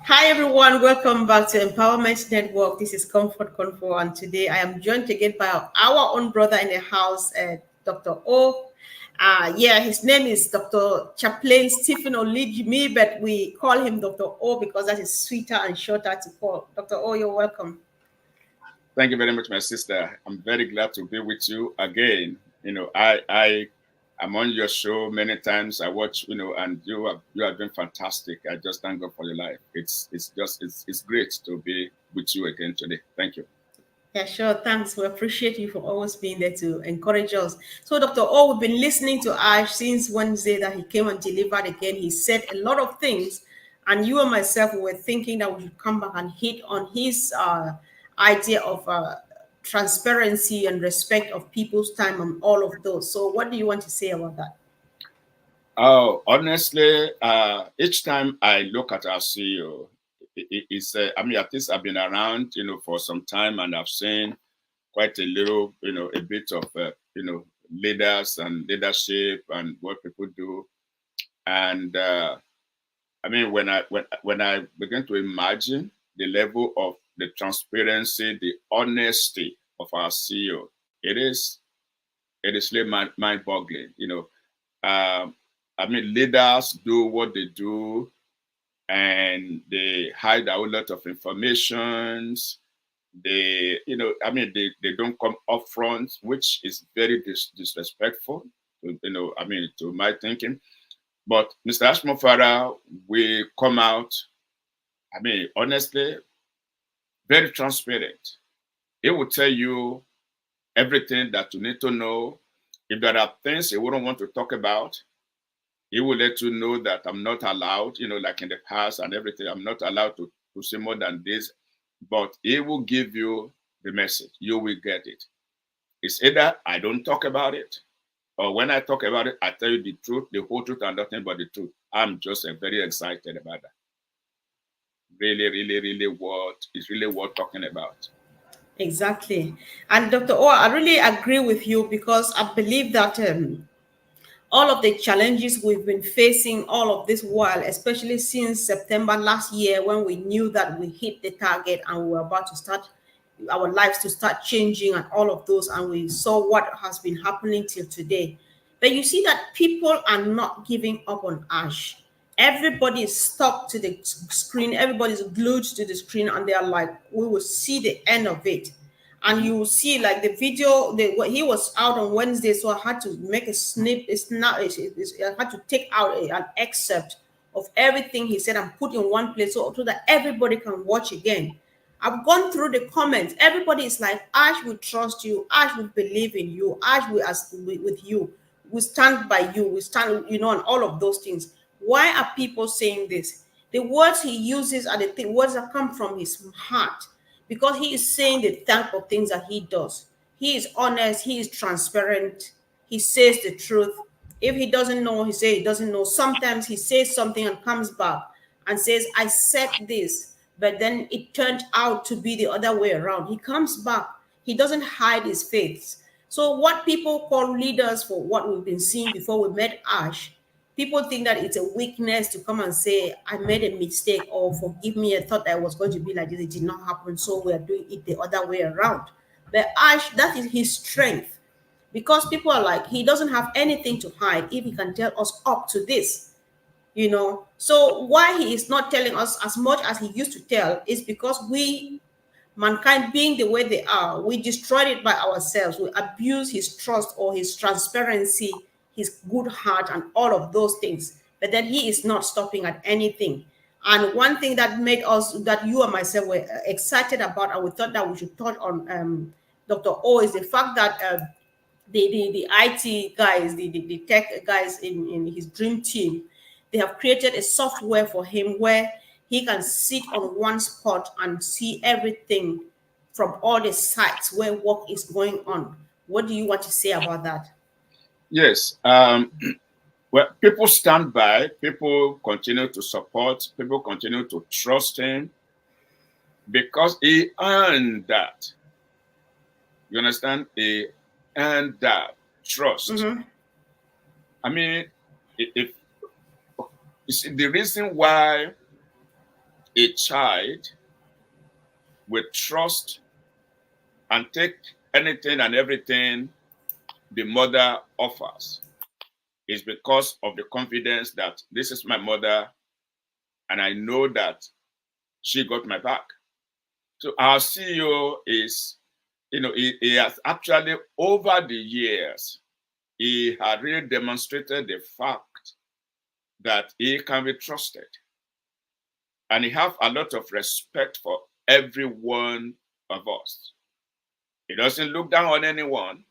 Hi everyone, welcome back to Empowerment Network. This is Comfort Convo, and today I am joined again by our own brother in the house, Dr. O. Yeah, his name is Dr. Chaplain Stephen Olijimi, but we call him Dr. O because that is sweeter and shorter to call. Dr. O, you're welcome. Thank you very much, my sister. I'm very glad to be with you again. I'm on your show many times. I watch, and you have been fantastic. I just thank God for your life. It's great to be with you again today. Thank you. Yeah, sure. Thanks. We appreciate you for always being there to encourage us. So, Dr. O, we've been listening to Ash since Wednesday that he came and delivered again. He said a lot of things, and you and myself were thinking that we should come back and hit on his idea of transparency and respect of people's time and all of those. So, what do you want to say about that? Oh, honestly, each time I look at our CEO, at least I've been around, for some time, and I've seen quite a little, a bit of, leaders and leadership and what people do. And when I begin to imagine the level of the transparency, the honesty of our CEO, it is really mind-boggling. Leaders do what they do, and they hide a whole lot of informations. They don't come up front, which is very disrespectful, to my thinking. But Mr. Ashmore Farah will come out, honestly, very transparent. He will tell you everything that you need to know. If there are things he wouldn't want to talk about, he will let you know that I'm not allowed, like in the past and everything, I'm not allowed to say more than this. But he will give you the message. You will get it. It's either I don't talk about it, or when I talk about it, I tell you the truth, the whole truth, and nothing but the truth. I'm just very excited about that. Really, really, really worth talking about. Exactly. And Dr. O, I really agree with you because I believe that all of the challenges we've been facing all of this while, especially since September last year when we knew that we hit the target and we were about to start our lives to start changing and all of those, and we saw what has been happening till today. But you see that people are not giving up on Ash. Everybody is stuck to the screen, everybody's glued to the screen, and they're like, we will see the end of it. And you will see like the video he was out on Wednesday, so I had to make a snip it's not I had to take out an excerpt of everything he said and put in one place so that everybody can watch again. I've gone through the comments. Everybody is like, Ash will trust you, Ash will believe in you, Ash will as with you, we stand by you, we stand, and all of those things. Why are people saying this? The words he uses are the words that come from his heart, because he is saying the type of things that he does. He is honest, he is transparent, he says the truth. If he doesn't know, he says he doesn't know. Sometimes he says something and comes back and says, I said this, but then it turned out to be the other way around. He comes back, he doesn't hide his faith. So, what people call leaders, for what we've been seeing before we met Ash, people think that it's a weakness to come and say, I made a mistake, or forgive me, I thought I was going to be like this, it did not happen, so we're doing it the other way around. But Ash, that is his strength, because people are like, he doesn't have anything to hide if he can tell us up to this. So why he is not telling us as much as he used to tell is because we, mankind being the way they are, we destroyed it by ourselves. We abuse his trust or his transparency, his good heart, and all of those things. But then he is not stopping at anything. And one thing that made us, that you and myself were excited about, and we thought that we should touch on, Dr. O, is the fact that the IT guys, the tech guys in his dream team, they have created a software for him where he can sit on one spot and see everything from all the sites where work is going on. What do you want to say about that? Yes. Well, people stand by, people continue to support, people continue to trust him because he earned that. You understand? He earned that trust. Mm-hmm. I mean, if you see, the reason why a child will trust and take anything and everything the mother offers is because of the confidence that this is my mother and I know that she got my back. So our CEO is, he has actually over the years, he had really demonstrated the fact that he can be trusted. And he have a lot of respect for every one of us. He doesn't look down on anyone.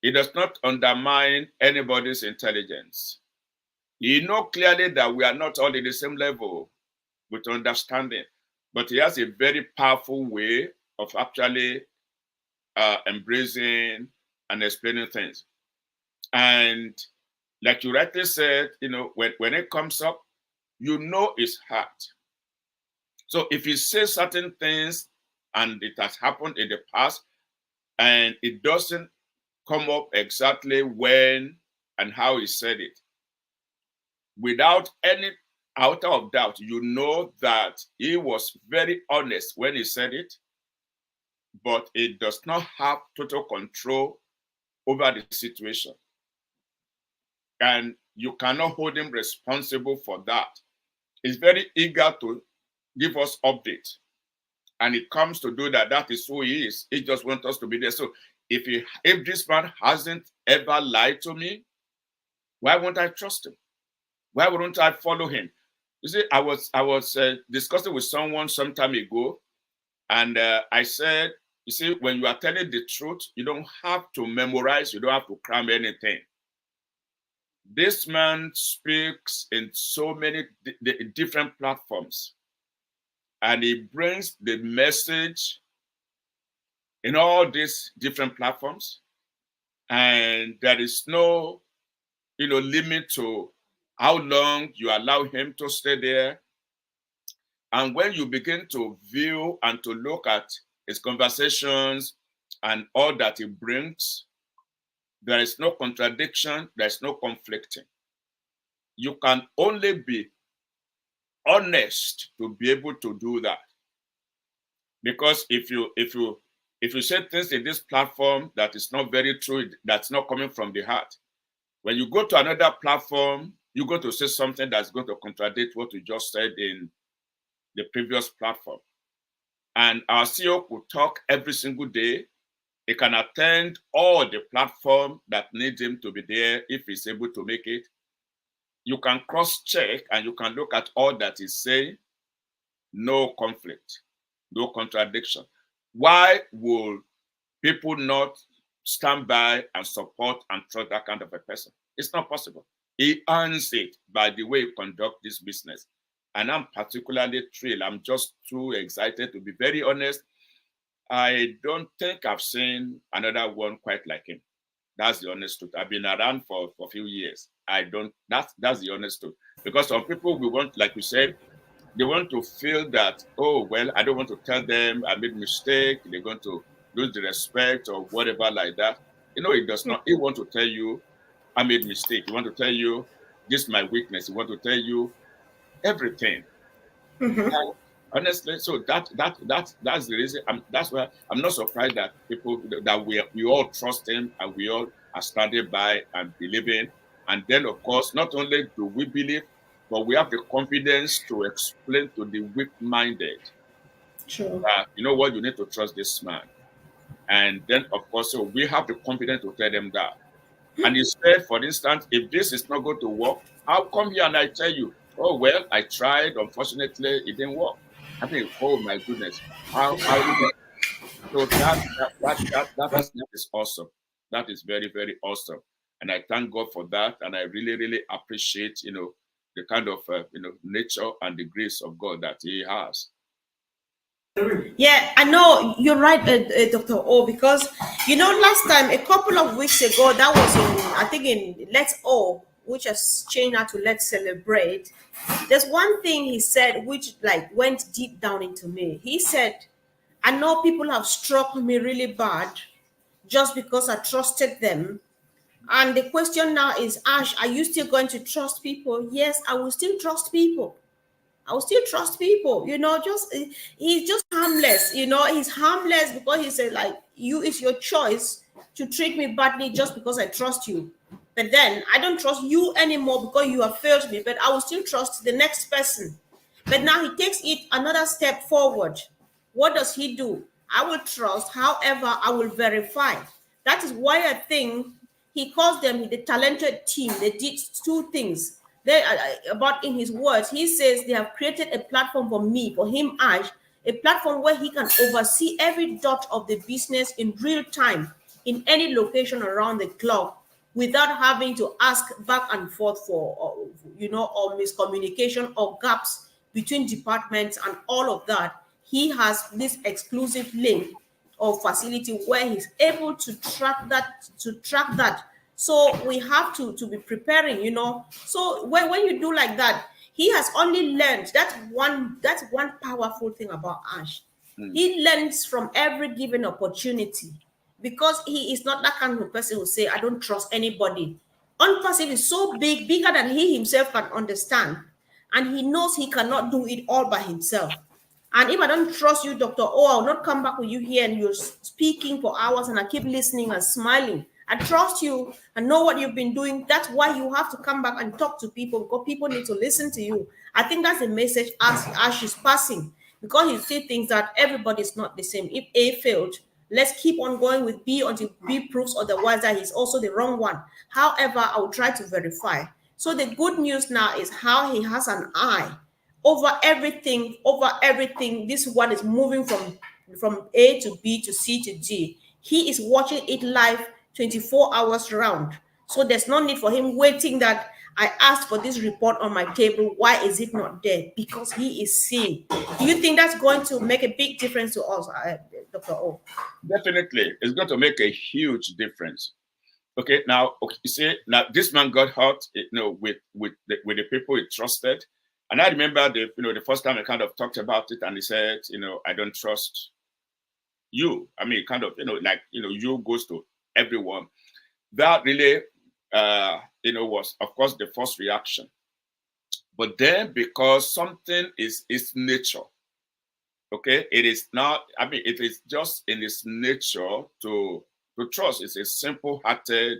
He does not undermine anybody's intelligence. He knows clearly that we are not all in the same level with understanding, but he has a very powerful way of actually embracing and explaining things. And like you rightly said, when it comes up, his heart. So if he says certain things and it has happened in the past and it doesn't come up exactly when and how he said it, without any iota of doubt, that he was very honest when he said it, but it does not have total control over the situation. And you cannot hold him responsible for that. He's very eager to give us updates. And it comes to do that. That is who he is. He just wants us to be there. So if this man hasn't ever lied to me, why won't I trust him? Why wouldn't I follow him? You see, I was discussing with someone some time ago, and I said, you see, when you are telling the truth, you don't have to memorize, you don't have to cram anything. This man speaks in so many different platforms, and he brings the message in all these different platforms, and there is no limit to how long you allow him to stay there. And when you begin to view and to look at his conversations and all that he brings, there is no contradiction, there is no conflicting. You can only be honest to be able to do that. Because if you say things in this platform that is not very true, that's not coming from the heart, when you go to another platform, you're going to say something that's going to contradict what you just said in the previous platform. And our CEO could talk every single day. He can attend all the platform that needs him to be there if he's able to make it. You can cross-check and you can look at all that he's saying. No conflict, no contradiction. Why will people not stand by and support and trust that kind of a person? It's not possible. He earns it by the way he conducts this business. And I'm particularly thrilled. I'm just too excited to be very honest. I don't think I've seen another one quite like him. That's the honest truth. I've been around for a few years. That's the honest truth. Because some people we want, like you said, they want to feel that, oh, well, I don't want to tell them I made a mistake. They're going to lose the respect or whatever like that. It does not. He want to tell you, I made a mistake. He want to tell you, this is my weakness. He want to tell you everything. Mm-hmm. And honestly, so that's the reason. That's why I'm not surprised that people that we all trust him and we all are standing by and believing. And then, of course, not only do we believe, but we have the confidence to explain to the weak-minded True. that you know what, you need to trust this man. And then, of course, so we have the confidence to tell them that. And he said, for instance, if this is not going to work, I'll come here and I tell you, oh, well, I tried. Unfortunately, it didn't work. I think, oh, my goodness. So that is awesome. That is very, very awesome. And I thank God for that. And I really, really appreciate, the kind of, nature and the grace of God that he has. Yeah, I know you're right, Dr. O, because last time, a couple of weeks ago, that was I think in Let's O, which has changed now to Let's Celebrate. There's one thing he said which like went deep down into me. He said, I know people have struck me really bad just because I trusted them. And the question now is, Ash, are you still going to trust people? Yes, I will still trust people. I will still trust people. Just he's just harmless. He's harmless because he said, like, you, it's your choice to treat me badly just because I trust you. But then I don't trust you anymore because you have failed me, but I will still trust the next person. But now he takes it another step forward. What does he do? I will trust, however, I will verify. That is why I think he calls them the talented team. They did two things. About in his words, he says they have created a platform for me, for him, Ash, a platform where he can oversee every dot of the business in real time in any location around the clock without having to ask back and forth for, or miscommunication or gaps between departments and all of that. He has this exclusive link or facility where he's able to track that. So we have to be preparing. So when you do like that, he has only learned. That's one powerful thing about Ash. Mm. He learns from every given opportunity because he is not that kind of person who say, I don't trust anybody. ONPASSIVE is so big, bigger than he himself can understand. And he knows he cannot do it all by himself. And if I don't trust you, Dr. O, I'll not come back with you here and you're speaking for hours and I keep listening and smiling. I trust you and know what you've been doing. That's why you have to come back and talk to people, because people need to listen to you. I think that's the message as she's passing, because you see things that everybody's not the same. If A failed, let's keep on going with B until B proves otherwise that he's also the wrong one. However, I'll try to verify. So the good news now is how he has an eye over everything. This one is moving from A to B to C to D. He is watching it live 24 hours round. So there's no need for him waiting that I asked for this report on my table. Why is it not there? Because he is seeing. Do you think that's going to make a big difference to us, Dr. O? Definitely, it's going to make a huge difference. Okay, now, you see, now this man got hurt, with the people he trusted. And I remember the first time I kind of talked about it, and he said, I don't trust you. I mean, kind of, you goes to everyone. That really, was, of course, the first reaction. But then, because something is its nature, okay, it is not, I mean, it is just in its nature to trust. It's a simple-hearted,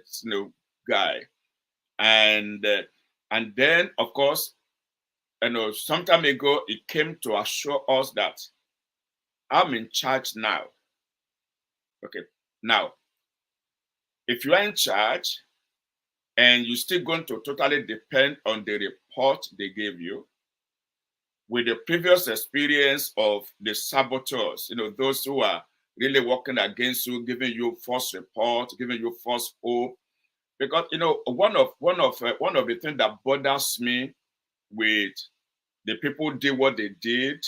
guy. And then, of course, some time ago, it came to assure us that I'm in charge now. Okay, now, if you are in charge and you're still going to totally depend on the report they gave you, with the previous experience of the saboteurs, those who are really working against you, giving you false reports, giving you false hope. Because one of the things that bothers me with the people who did what they did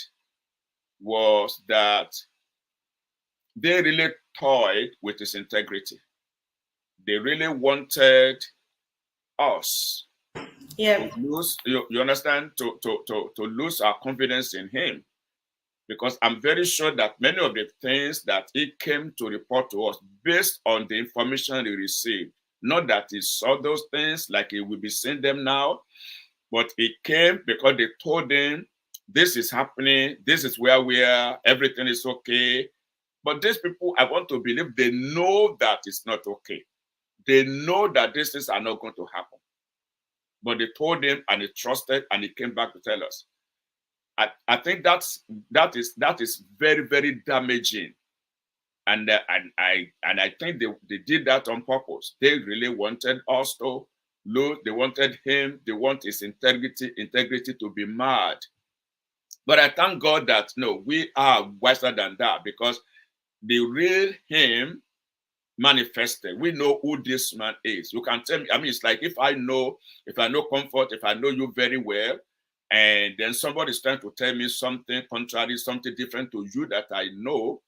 was that they really toyed with his integrity. They really wanted us Yeah. to lose, you understand, to lose our confidence in him. Because I'm very sure that many of the things that he came to report to us based on the information he received, not that he saw those things like he will be seeing them now, but he came because they told him, this is happening, this is where we are, everything is okay. But these people, I want to believe, they know that it's not okay. They know that these things are not going to happen. But they told him, and he trusted, and he came back to tell us. I think that is very, very damaging, and I think they did that on purpose. They really wanted us to lose. They wanted him. They want his integrity to be mad. But I thank God that we are wiser than that, because the real him manifested. We know who this man is. You can tell me. I mean, it's like if I know Comfort, if I know you very well, and then somebody is trying to tell me something contrary, something different to you that I know,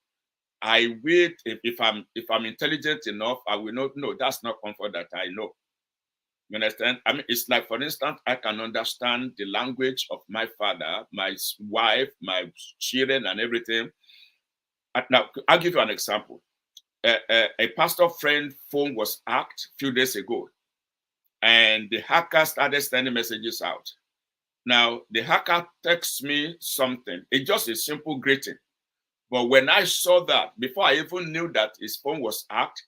I will, if I'm intelligent enough, I will not know that's not Comfort that I know. You understand? I mean, it's like, for instance, I can understand the language of my father, my wife, my children, and everything. Now, I'll give you an example. A pastor friend phone was hacked a few days ago, and the hacker started sending messages out. Now, the hacker texts me something. It's just a simple greeting. But when I saw that, before I even knew that his phone was hacked,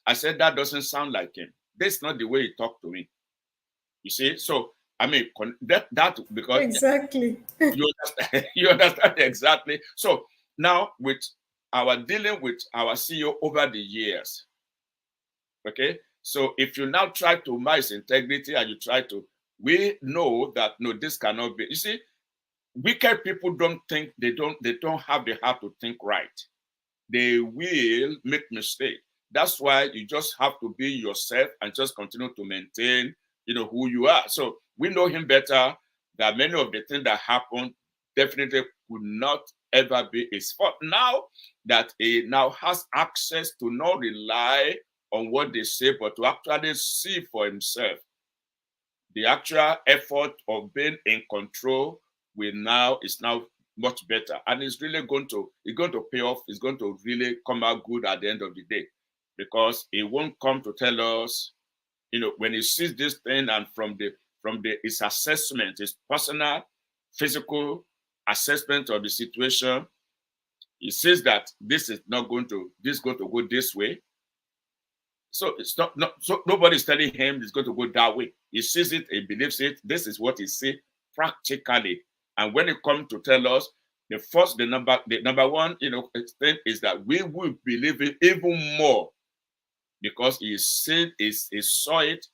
I said, that doesn't sound like him. That's not the way he talked to me. You see? So, I mean, that because Exactly. you understand, you understand exactly. So now with our dealing with our CEO over the years, okay? So if you now try to match integrity and you try to, we know that no, this cannot be. You see, wicked people don't think, they don't have the heart to think right. They will make mistake. That's why you just have to be yourself and just continue to maintain, who you are. So we know him better, that many of the things that happen definitely could not ever be his fault. Now that he now has access to not rely on what they say, but to actually see for himself, the actual effort of being in control is now much better, and it's going to pay off. It's going to really come out good at the end of the day, because it won't come to tell us, when he sees this thing, and from his assessment, his personal physical assessment of the situation, he says that this is going to go this way. So it's not so nobody's telling him it's going to go that way. He sees it, he believes it. This is what he sees practically. And when it comes to tell us, the number one, thing is that we will believe it even more, because he saw it,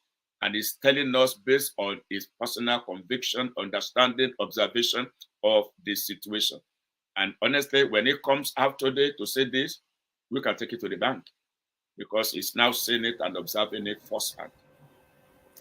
and he's telling us based on his personal conviction, understanding, observation of the situation. And honestly, when it comes out today to say this, we can take it to the bank, because he's now seeing it and observing it firsthand.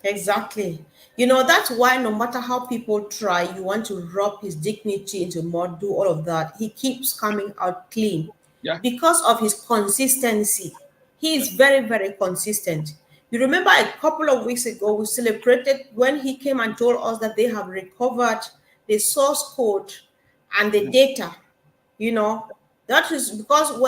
Exactly. That's why no matter how people try, you want to rub his dignity into mud, do all of that, he keeps coming out clean Yeah. because of his consistency. He is very, very consistent. You remember a couple of weeks ago, we celebrated when he came and told us that they have recovered the source code and the data. you know that is because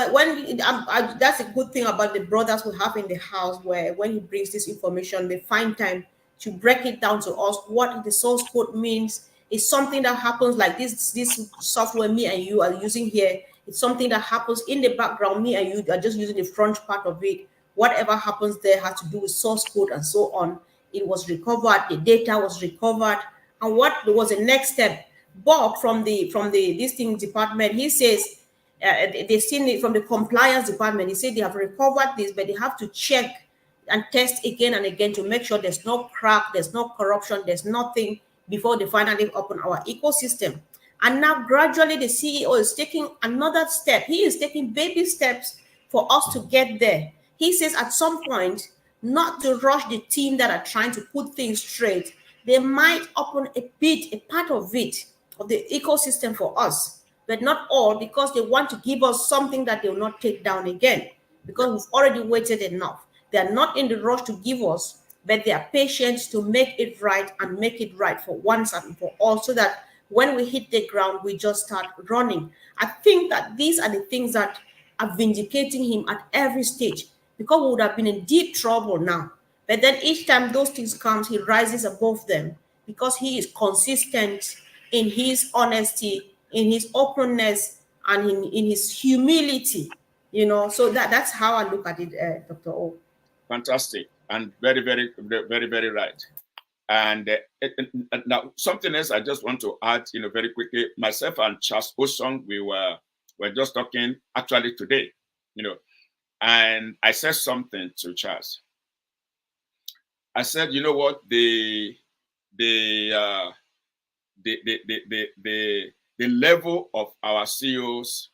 that's a good thing about the brothers we have in the house, where when he brings this information, they find time to break it down to us. What the source code means is something that happens like this software me and you are using here. It's something that happens in the background. Me and you are just using the front part of it. Whatever happens there has to do with source code and so on. It was recovered, the data was recovered. And what was the next step? Bob from the this thing department, he says, they seen it from the compliance department. He said they have recovered this, but they have to check and test again and again to make sure there's no crack, there's no corruption, there's nothing before they finally open our ecosystem. And now gradually the CEO is taking another step. He is taking baby steps for us to get there. He says at some point, not to rush the team that are trying to put things straight. They might open a bit, a part of it, of the ecosystem for us, but not all, because they want to give us something that they will not take down again, because we've already waited enough. They are not in the rush to give us, but they are patient to make it right, and make it right for once and for all, so that when we hit the ground, we just start running. I think that these are the things that are vindicating him at every stage, because we would have been in deep trouble now. But then each time those things comes, he rises above them, because he is consistent in his honesty, in his openness, and in his humility. So that's how I look at it, Dr. O. Fantastic. And very, very, very, very right. And now something else I just want to add, very quickly. Myself and Charles Osong, we were just talking actually today, and I said something to Charles. I said, you know what, the level of our CEOs,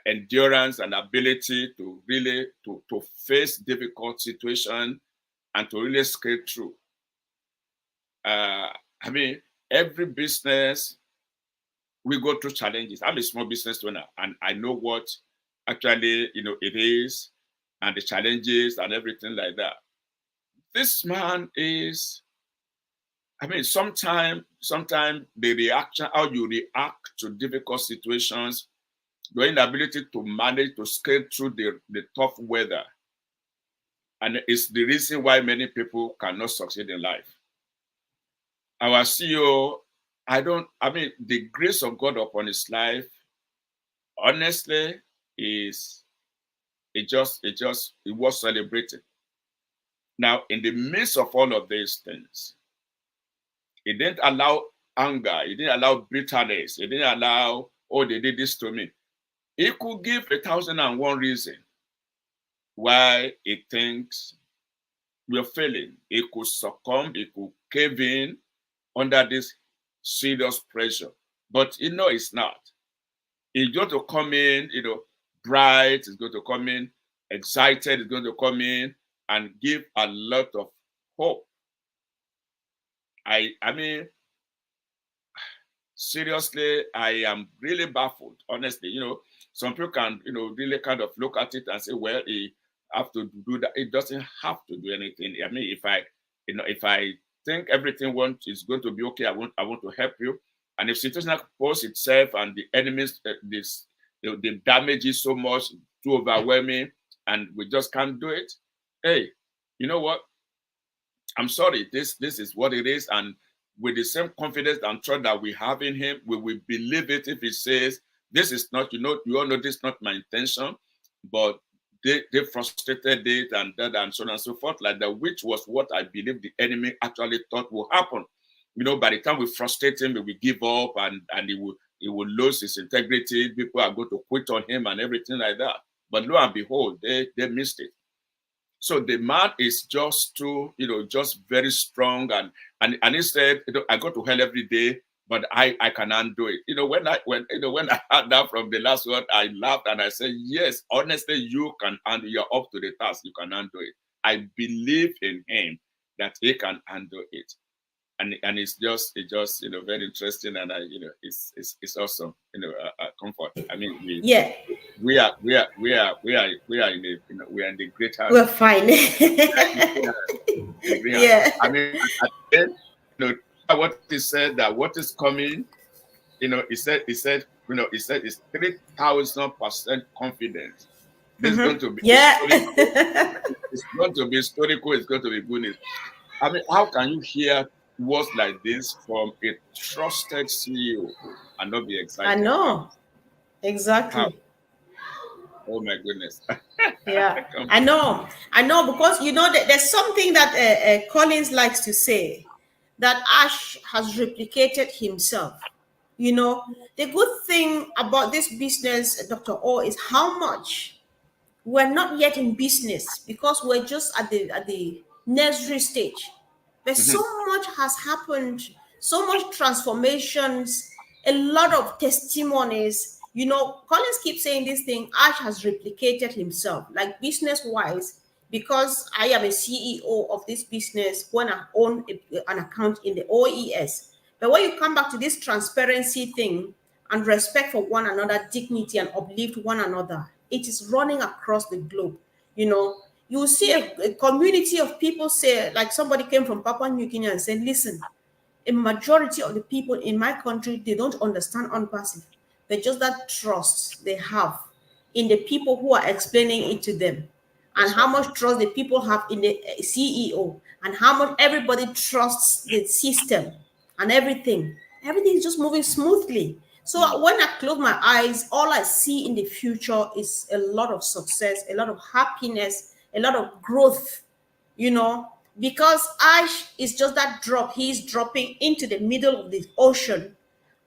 endurance and ability to really to face difficult situation and to really scale through. I mean, every business, we go through challenges. I'm a small business owner, and I know what actually, it is, and the challenges and everything like that. This man is, I mean, sometimes the reaction, how you react to difficult situations, your inability to manage to scale through the tough weather, and it's the reason why many people cannot succeed in life. our CEO, the grace of God upon his life, honestly, it was celebrated. Now, in the midst of all of these things, it didn't allow anger, it didn't allow bitterness, it didn't allow, oh, they did this to me. It could give 1,001 reason why it thinks we're failing. It could succumb, it could cave in under this serious pressure. But it's not. It's going to come in, bright, it's going to come in excited, it's going to come in and give a lot of hope. I mean, seriously, I am really baffled, honestly. Some people can, really kind of look at it and say, well, he have to do that. It doesn't have to do anything. I mean, if I think everything is going to be okay, I want to help you. And if situation poses itself and the enemies, the damage is so much, too overwhelming, and we just can't do it, hey, you know what? I'm sorry, this is what it is. And with the same confidence and trust that we have in him, we will believe it if he says, this is not, you all know this is not my intention, but they frustrated it and that and so on and so forth, like that, which was what I believe the enemy actually thought would happen. By the time we frustrate him, we will give up and he will lose his integrity. People are going to quit on him and everything like that. But lo and behold, they missed it. So the man is just too, just very strong. And he said, I go to hell every day, but I can undo it. When I heard that from the last one, I laughed and I said, yes, honestly, you can undo. You're up to the task. You can undo it. I believe in him that he can undo it. And it's just very interesting, and it's awesome, comfort. I mean, we are we are in the great house. We're fine. Yeah. I mean, at the end, what he said, that what is coming, he said it's 3,000% confidence. This is going to be it's going to be historical. It's going to be good news. I mean, how can you hear words like this from a trusted CEO and not be excited? I know. Exactly. How? Oh my goodness. Yeah, I know, because there's something that Collins likes to say, that Ash has replicated himself. The good thing about this business, Dr. O, is how much we're not yet in business, because we're just at the nursery stage. But so much has happened, so much transformations, a lot of testimonies. Collins keeps saying this thing, Ash has replicated himself, like business wise, because I am a CEO of this business when I own an account in the OES. But when you come back to this transparency thing and respect for one another, dignity, and uplift one another, it is running across the globe. You will see a community of people say, like somebody came from Papua New Guinea and said, listen, a majority of the people in my country, they don't understand ONPASSIVE. But just that trust they have in the people who are explaining it to them, and how much trust the people have in the CEO, and how much everybody trusts the system and everything. Everything is just moving smoothly. So when I close my eyes, all I see in the future is a lot of success, a lot of happiness, a lot of growth, because Ash is just that drop. He's dropping into the middle of the ocean,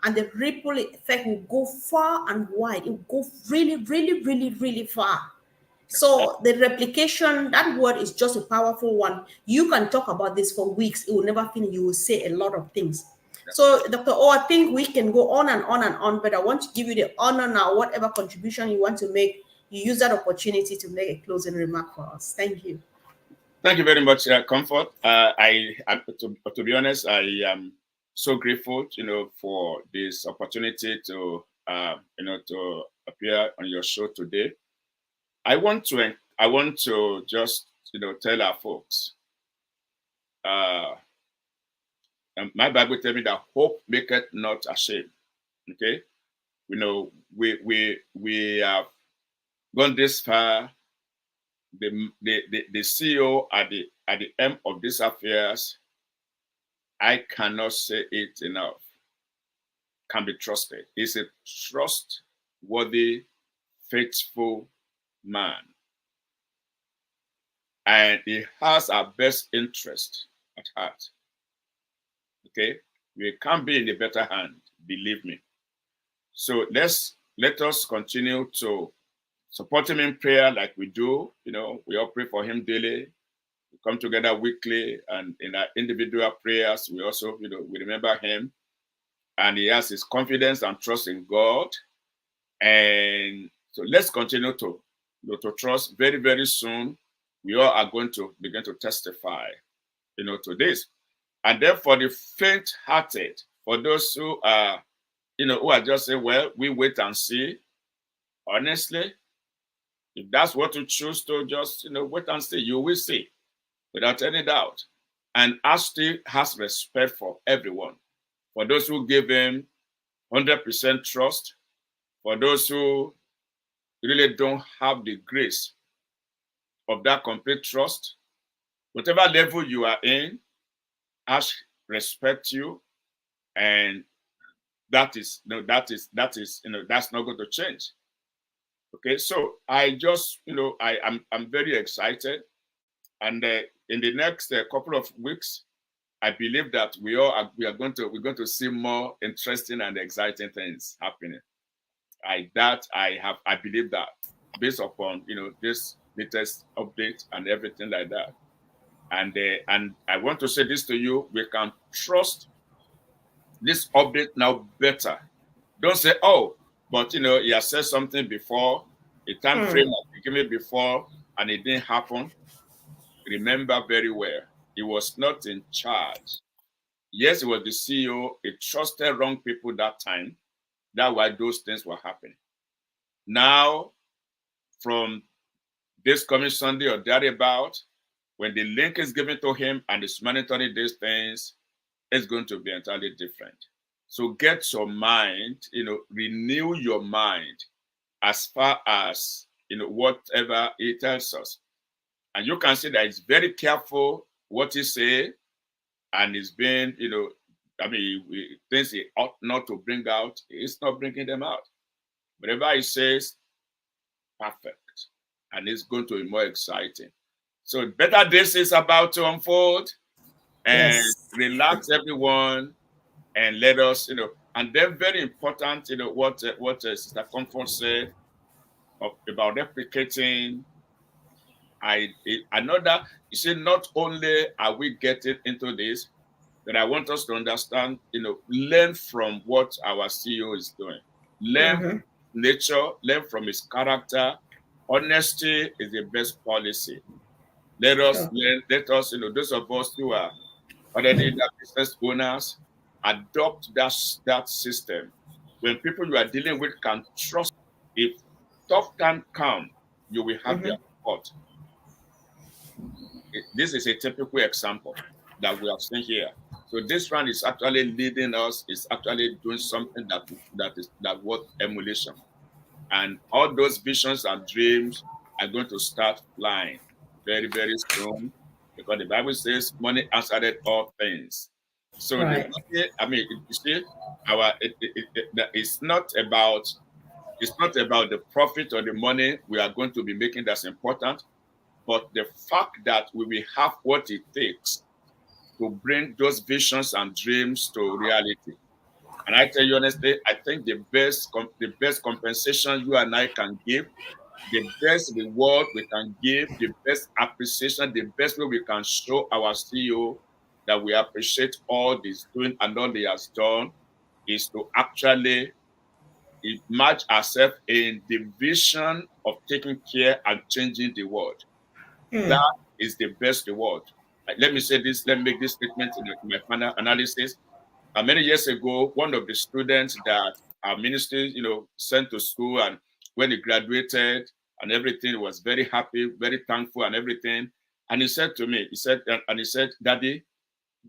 and the ripple effect will go far and wide. It will go really, really, really, really far. So the replication, that word is just a powerful one. You can talk about this for weeks. It will never finish. You will say a lot of things. So, Dr. O, I think we can go on and on and on, but I want to give you the honor now. Whatever contribution you want to make, you use that opportunity to make a closing remark for us. Thank you. Thank you very much, Comfort. To be honest, I am so grateful, for this opportunity to, to appear on your show today. I want to just, tell our folks. My Bible tells me that hope maketh not ashamed. Okay, we have gone this far. The CEO at the end of these affairs, I cannot say it enough, can be trusted. He's a trustworthy, faithful man. And he has our best interest at heart. Okay? We can't be in a better hand, believe me. So let us continue to support him in prayer like we do. You know, we all pray for him daily. We come together weekly, and in our individual prayers, we also, you know, we remember him. And he has his confidence and trust in God. And so let's continue to, you know, to trust. Very, very soon, we all are going to begin to testify, you know, to this. And then for the faint-hearted, for those who are, you know, who are just saying, well, we wait and see. Honestly, if that's what you choose to just, you know, wait and see, you will see, without any doubt. And Ashley has respect for everyone. For those who give him 100% trust, for those who really don't have the grace of that complete trust, whatever level you are in, Ash respect you, and that is, you know, you know, that's not going to change. Okay, so I just, you know, I'm very excited, and in the next couple of weeks, I believe that we're going to see more interesting and exciting things happening. I believe that, based upon, you know, this latest update and everything like that. And I want to say this to you: we can trust this update now better. Don't say, oh, but you know, he has said something before, a time frame has been given before, and it didn't happen. Remember very well, he was not in charge. Yes, he was the CEO. He trusted wrong people that time. That's why those things were happening. Now, from this coming Sunday or thereabout, when the link is given to him and he's monitoring these things, it's going to be entirely different. So get your mind, you know, renew your mind as far as, you know, whatever he tells us. And you can see that he's very careful what he say, and he's been, you know, I mean, things he ought not to bring out, he's not bringing them out. Whatever he says, perfect. And it's going to be more exciting. So better days is about to unfold, and Yes. relax everyone, and let us, you know, and then very important, you know, what Sister Comfort said about replicating. Another, you see, not only are we getting into this, but I want us to understand, you know, learn from what our CEO is doing. Learn from nature, learn from his character. Honesty is the best policy. Let us Sure. learn, let us, you know, those of us who are already the business owners, adopt that system. When people you are dealing with can trust, if tough time come, you will have their support. This is a typical example that we have seen here. So this one is actually leading us, is actually doing something that worth emulation. And all those visions and dreams are going to start flying very, very soon, because the Bible says money answered all things. So the Right. money, I mean, you see, it's not about the profit or the money we are going to be making that's important, but the fact that we will have what it takes to bring those visions and dreams to reality. And I tell you honestly, I think the best compensation you and I can give, the best reward we can give, the best appreciation, the best way we can show our CEO that we appreciate all he's doing and all he has done, is to actually immerse ourselves in the vision of taking care and changing the world. That is the best reward. Let me say this, let me make this statement in my final analysis. Many years ago, one of the students that our ministry, you know, sent to school, and when he graduated and everything, was very happy, very thankful and everything. And he said to me, he said, Daddy,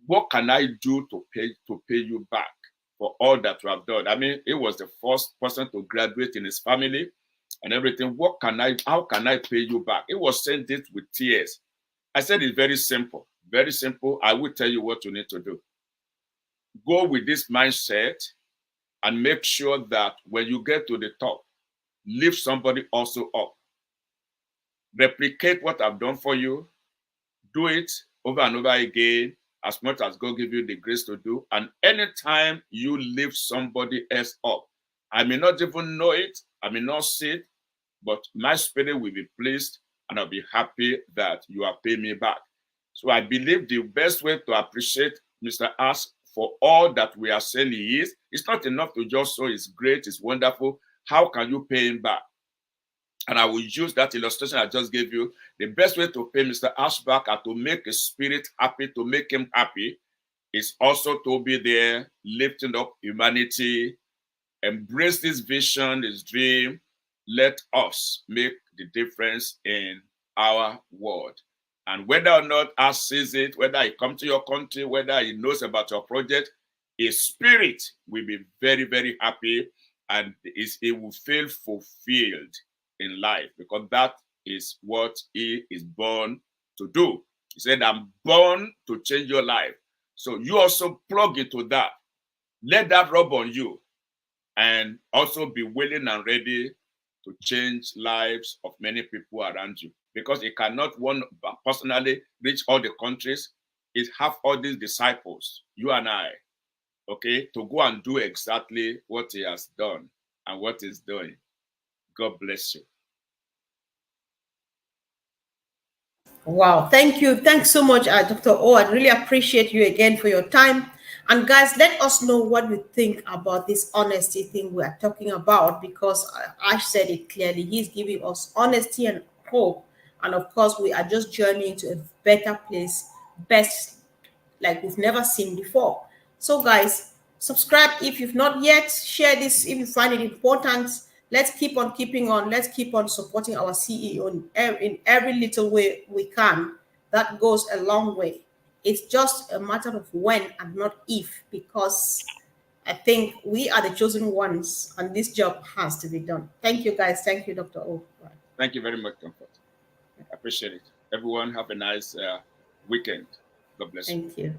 what can I do to pay you back for all that you have done? I mean, he was the first person to graduate in his family and everything. How can I pay you back? He was saying this with tears. I said, it's very simple, very simple. I will tell you what you need to do. go with this mindset and make sure that when you get to the top, lift somebody also up. Replicate what I've done for you. Do it over and over again, as much as God give you the grace to do. And anytime you lift somebody else up, I may not even know it, I may not see it, but my spirit will be pleased and I'll be happy that you are paying me back. So I believe the best way to appreciate Mr. Ash for all that we are saying he is, it's not enough to just say it's great, it's wonderful. How can you pay him back? And I will use that illustration I just gave you. The best way to pay Mr. Ash back and to make a spirit happy, to make him happy, is also to be there, lifting up humanity, embrace this vision, this dream. Let us make the difference in our world. And whether or not Ash sees it, whether he comes to your country, whether he knows about your project, his spirit will be very, very happy, and he will feel fulfilled in life, because that is what he is born to do. He said, I'm born to change your life. So you also plug into that. Let that rub on you, and also be willing and ready to change lives of many people around you, because he cannot one personally reach all the countries. It have all these disciples, you and I, okay, to go and do exactly what he has done and what he's doing. God bless you. Wow, thank you. Thanks so much, Dr. O. I really appreciate you again for your time. And guys, let us know what you think about this honesty thing we are talking about, because Ash said it clearly. He's giving us honesty and hope. And of course, we are just journeying to a better place, best like we've never seen before. So, guys, subscribe if you've not yet. Share this if you find it important. Let's keep on keeping on. Let's keep on supporting our CEO in every little way we can. That goes a long way. It's just a matter of when and not if, because I think we are the chosen ones and this job has to be done. Thank you, guys. Thank you, Dr. O. Thank you very much, Comfort. I appreciate it. Everyone have a nice weekend. God bless you. Thank you.